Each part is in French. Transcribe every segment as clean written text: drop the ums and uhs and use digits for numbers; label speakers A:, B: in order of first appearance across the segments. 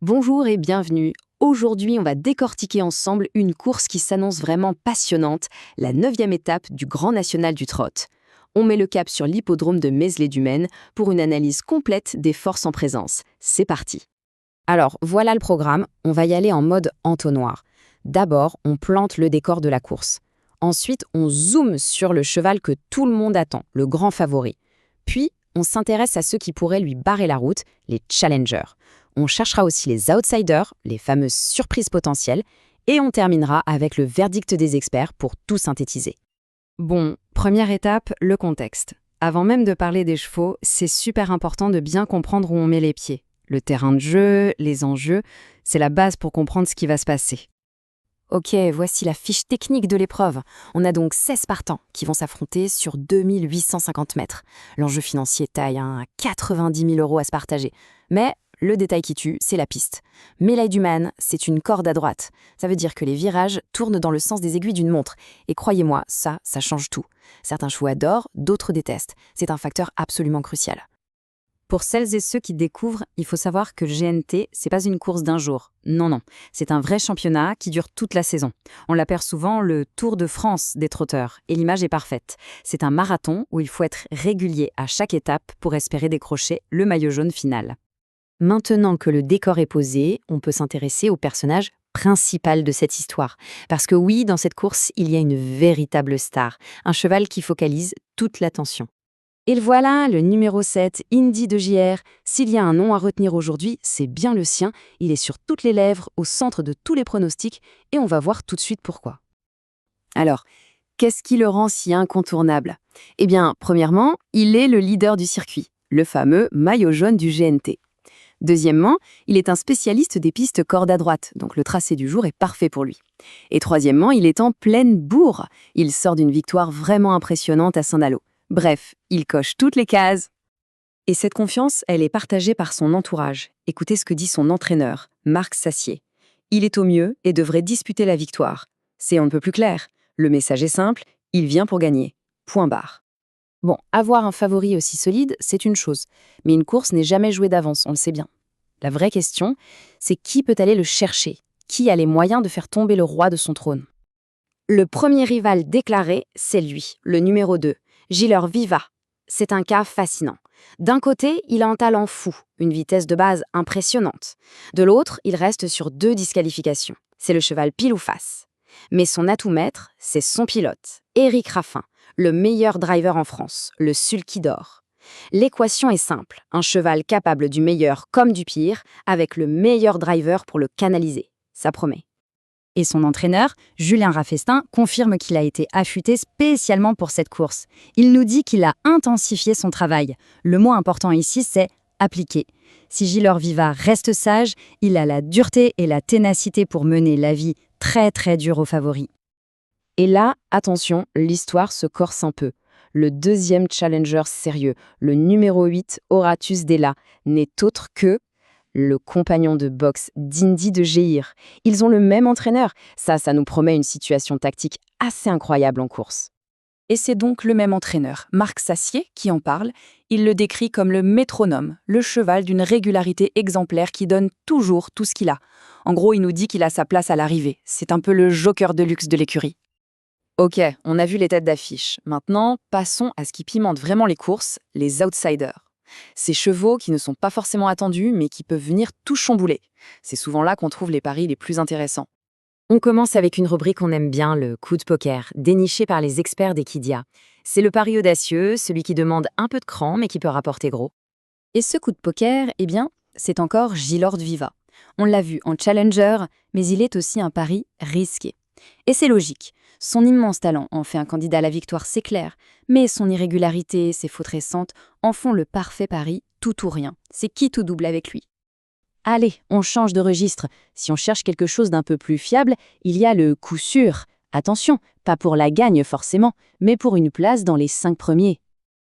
A: Bonjour et bienvenue. Aujourd'hui, on va décortiquer ensemble une course qui s'annonce vraiment passionnante, la 9e étape du Grand National du Trot. On met le cap sur l'hippodrome de Mézelay-du-Maine pour une analyse complète des forces en présence. C'est parti. Alors, voilà le programme, on va y aller en mode entonnoir. D'abord, on plante le décor de la course. Ensuite, on zoome sur le cheval que tout le monde attend, le grand favori. Puis, on s'intéresse à ceux qui pourraient lui barrer la route, les challengers. On cherchera aussi les outsiders, les fameuses surprises potentielles, et on terminera avec le verdict des experts pour tout synthétiser. Bon, première étape, le contexte. Avant même de parler des chevaux, c'est super important de bien comprendre où on met les pieds. Le terrain de jeu, les enjeux, c'est la base pour comprendre ce qui va se passer. Ok, voici la fiche technique de l'épreuve. On a donc 16 partants qui vont s'affronter sur 2850 mètres. L'enjeu financier taille à 90 000 € à se partager. Mais le détail qui tue, c'est la piste. Mézelay-du-Maine, c'est une corde à droite. Ça veut dire que les virages tournent dans le sens des aiguilles d'une montre. Et croyez-moi, ça change tout. Certains chevaux adorent, d'autres détestent. C'est un facteur absolument crucial. Pour celles et ceux qui découvrent, il faut savoir que GNT, c'est pas une course d'un jour. Non, c'est un vrai championnat qui dure toute la saison. On l'appelle souvent le Tour de France des trotteurs, et l'image est parfaite. C'est un marathon où il faut être régulier à chaque étape pour espérer décrocher le maillot jaune final. Maintenant que le décor est posé, on peut s'intéresser au personnage principal de cette histoire. Parce que oui, dans cette course, il y a une véritable star, un cheval qui focalise toute l'attention. Et le voilà, le numéro 7, Indy de JR. S'il y a un nom à retenir aujourd'hui, c'est bien le sien. Il est sur toutes les lèvres, au centre de tous les pronostics, et on va voir tout de suite pourquoi. Alors, qu'est-ce qui le rend si incontournable ? Eh bien, premièrement, il est le leader du circuit, le fameux maillot jaune du GNT. Deuxièmement, il est un spécialiste des pistes corde à droite, donc le tracé du jour est parfait pour lui. Et troisièmement, il est en pleine bourre. Il sort d'une victoire vraiment impressionnante à Saint-Malo. Bref, il coche toutes les cases. Et cette confiance, elle est partagée par son entourage. Écoutez ce que dit son entraîneur, Marc Sassier. Il est au mieux et devrait disputer la victoire. C'est on ne peut plus clair. Le message est simple, il vient pour gagner. Point barre. Bon, avoir un favori aussi solide, c'est une chose. Mais une course n'est jamais jouée d'avance, on le sait bien. La vraie question, c'est qui peut aller le chercher ? Qui a les moyens de faire tomber le roi de son trône ? Le premier rival déclaré, c'est lui, le numéro 2. Giller Viva. C'est un cas fascinant. D'un côté, il a un talent fou, une vitesse de base impressionnante. De l'autre, il reste sur 2 disqualifications. C'est le cheval pile ou face. Mais son atout maître, c'est son pilote, Éric Raffin, le meilleur driver en France, le sulky d'or. L'équation est simple, un cheval capable du meilleur comme du pire, avec le meilleur driver pour le canaliser. Ça promet. Et son entraîneur, Julien Raffestin, confirme qu'il a été affûté spécialement pour cette course. Il nous dit qu'il a intensifié son travail. Le mot important ici, c'est appliquer. Si Giller Viva reste sage, il a la dureté et la ténacité pour mener la vie très très dure aux favoris. Et là, attention, l'histoire se corse un peu. Le deuxième challenger sérieux, le numéro 8, Horatus Della, n'est autre que le compagnon de boxe d'Indy de JR. Ils ont le même entraîneur. Ça nous promet une situation tactique assez incroyable en course. Et c'est donc le même entraîneur, Marc Sassier, qui en parle. Il le décrit comme le métronome, le cheval d'une régularité exemplaire qui donne toujours tout ce qu'il a. En gros, il nous dit qu'il a sa place à l'arrivée. C'est un peu le joker de luxe de l'écurie. Ok, on a vu les têtes d'affiche. Maintenant, passons à ce qui pimente vraiment les courses, les outsiders. Ces chevaux qui ne sont pas forcément attendus, mais qui peuvent venir tout chambouler. C'est souvent là qu'on trouve les paris les plus intéressants. On commence avec une rubrique qu'on aime bien, le coup de poker, déniché par les experts d'Equidia. C'est le pari audacieux, celui qui demande un peu de cran, mais qui peut rapporter gros. Et ce coup de poker, eh bien, c'est encore Giller Viva. On l'a vu en challenger, mais il est aussi un pari risqué. Et c'est logique. Son immense talent en fait un candidat à la victoire, c'est clair, mais son irrégularité, ses fautes récentes en font le parfait pari tout ou rien. C'est qui tout double avec lui. Allez, on change de registre. Si on cherche quelque chose d'un peu plus fiable, il y a le coup sûr. Attention, pas pour la gagne forcément, mais pour une place dans les 5 premiers.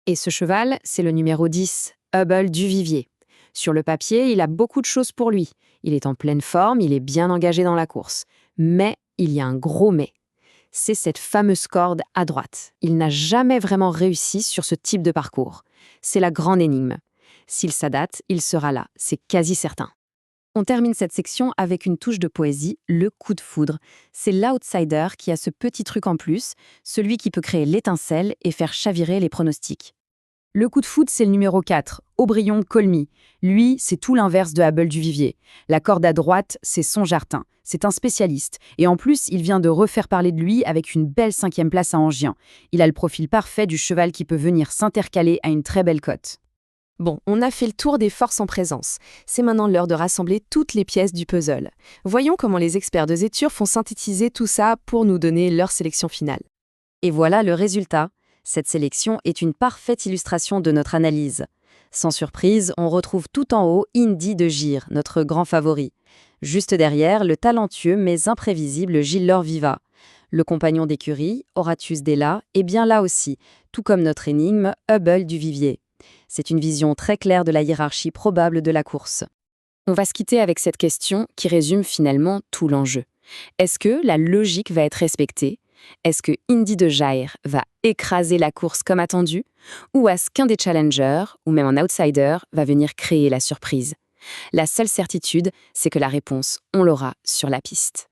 A: Et ce cheval, c'est le numéro 10, Hubble du Vivier. Sur le papier, il a beaucoup de choses pour lui. Il est en pleine forme, il est bien engagé dans la course. Mais il y a un gros mais. C'est cette fameuse corde à droite. Il n'a jamais vraiment réussi sur ce type de parcours. C'est la grande énigme. S'il s'adapte, il sera là, c'est quasi certain. On termine cette section avec une touche de poésie, le coup de foudre. C'est l'outsider qui a ce petit truc en plus, celui qui peut créer l'étincelle et faire chavirer les pronostics. Le coup de foudre, c'est le numéro 4, Aubryon Colmy. Lui, c'est tout l'inverse de Abel du Vivier. La corde à droite, c'est son jardin. C'est un spécialiste. Et en plus, il vient de refaire parler de lui avec une belle 5e place à Angien. Il a le profil parfait du cheval qui peut venir s'intercaler à une très belle cote. Bon, on a fait le tour des forces en présence. C'est maintenant l'heure de rassembler toutes les pièces du puzzle. Voyons comment les experts de Zétur font synthétiser tout ça pour nous donner leur sélection finale. Et voilà le résultat. Cette sélection est une parfaite illustration de notre analyse. Sans surprise, on retrouve tout en haut Indy de Gir, notre grand favori. Juste derrière, le talentueux mais imprévisible Gilles Lorviva. Le compagnon d'écurie, Horatius Della, est bien là aussi, tout comme notre énigme Hubble du Vivier. C'est une vision très claire de la hiérarchie probable de la course. On va se quitter avec cette question qui résume finalement tout l'enjeu. Est-ce que la logique va être respectée ? Est-ce que Indy de Jair va écraser la course comme attendu? Ou est-ce qu'un des challengers, ou même un outsider, va venir créer la surprise? La seule certitude, c'est que la réponse, on l'aura sur la piste.